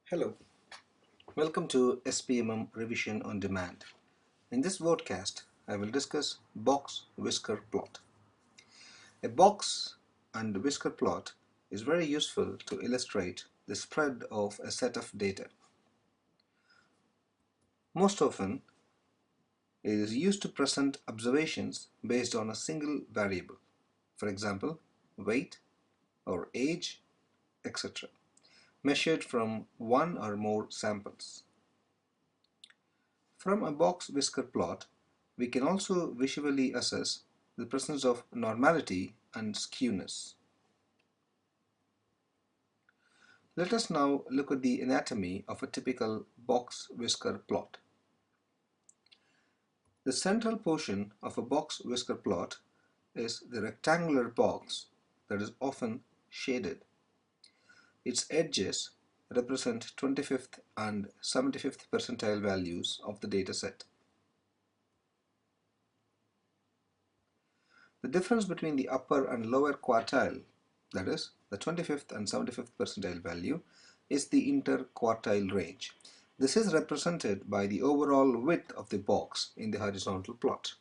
Hello, welcome to SPMM Revision on Demand. In this podcast, I will discuss box-whisker plot. A box and whisker plot is very useful to illustrate the spread of a set of data. Most often, it is used to present observations based on a single variable, for example, weight or age, etc., measured from one or more samples. From a box-whisker plot, we can also visually assess the presence of normality and skewness. Let us now look at the anatomy of a typical box-whisker plot. The central portion of a box-whisker plot is the rectangular box that is often shaded. Its edges represent 25th and 75th percentile values of the data set. The difference between the upper and lower quartile, that is, the 25th and 75th percentile value, is the interquartile range. This is represented by the overall width of the box in the horizontal plot.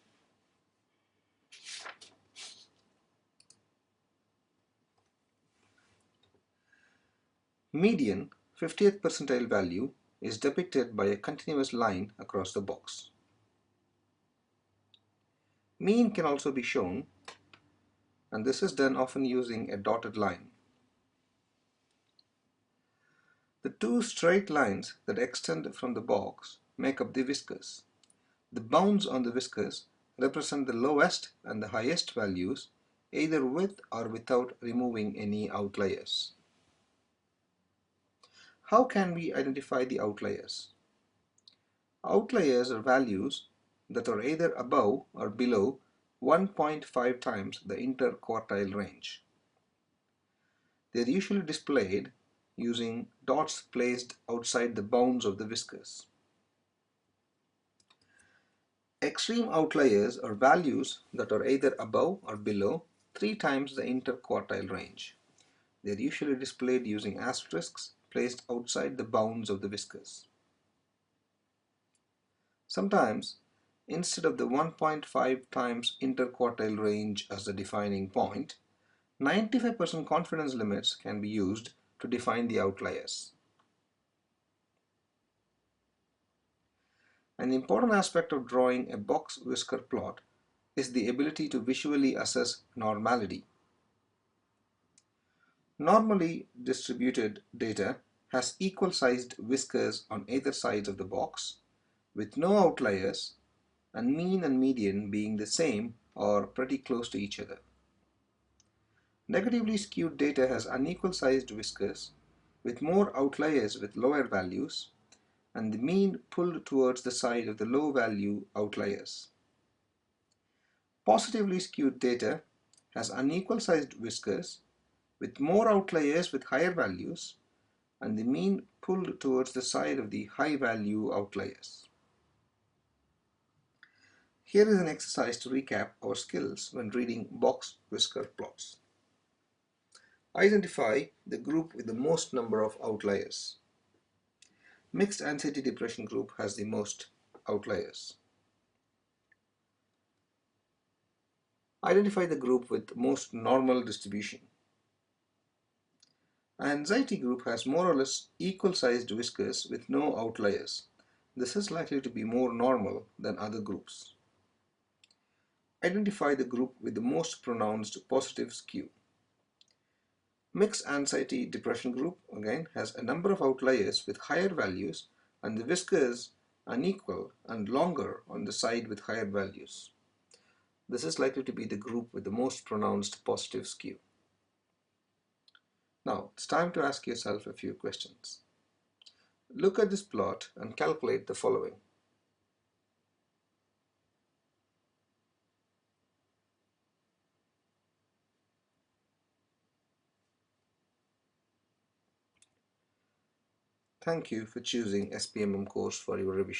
Median 50th percentile value is depicted by a continuous line across the box. Mean can also be shown, and this is done often using a dotted line. The two straight lines that extend from the box make up the whiskers. The bounds on the whiskers represent the lowest and the highest values, either with or without removing any outliers. How can we identify the outliers? Outliers are values that are either above or below 1.5 times the interquartile range. They are usually displayed using dots placed outside the bounds of the whiskers. Extreme outliers are values that are either above or below 3 times the interquartile range. They are usually displayed using asterisks placed outside the bounds of the whiskers. Sometimes, instead of the 1.5 times interquartile range as the defining point, 95% confidence limits can be used to define the outliers. An important aspect of drawing a box-whisker plot is the ability to visually assess normality. Normally distributed data has equal-sized whiskers on either side of the box, with no outliers, and mean and median being the same or pretty close to each other. Negatively skewed data has unequal-sized whiskers, with more outliers with lower values, and the mean pulled towards the side of the low-value outliers. Positively skewed data has unequal-sized whiskers, with more outliers with higher values, and the mean pulled towards the side of the high-value outliers. Here is an exercise to recap our skills when reading box-whisker plots. Identify the group with the most number of outliers. Mixed anxiety depression group has the most outliers. Identify the group with most normal distribution. Anxiety group has more or less equal-sized whiskers with no outliers. This is likely to be more normal than other groups. Identify the group with the most pronounced positive skew. Mixed anxiety depression group again has a number of outliers with higher values, and the whiskers unequal and longer on the side with higher values. This is likely to be the group with the most pronounced positive skew. Now, it's time to ask yourself a few questions. Look at this plot and calculate the following. Thank you for choosing SPMM course for your revision.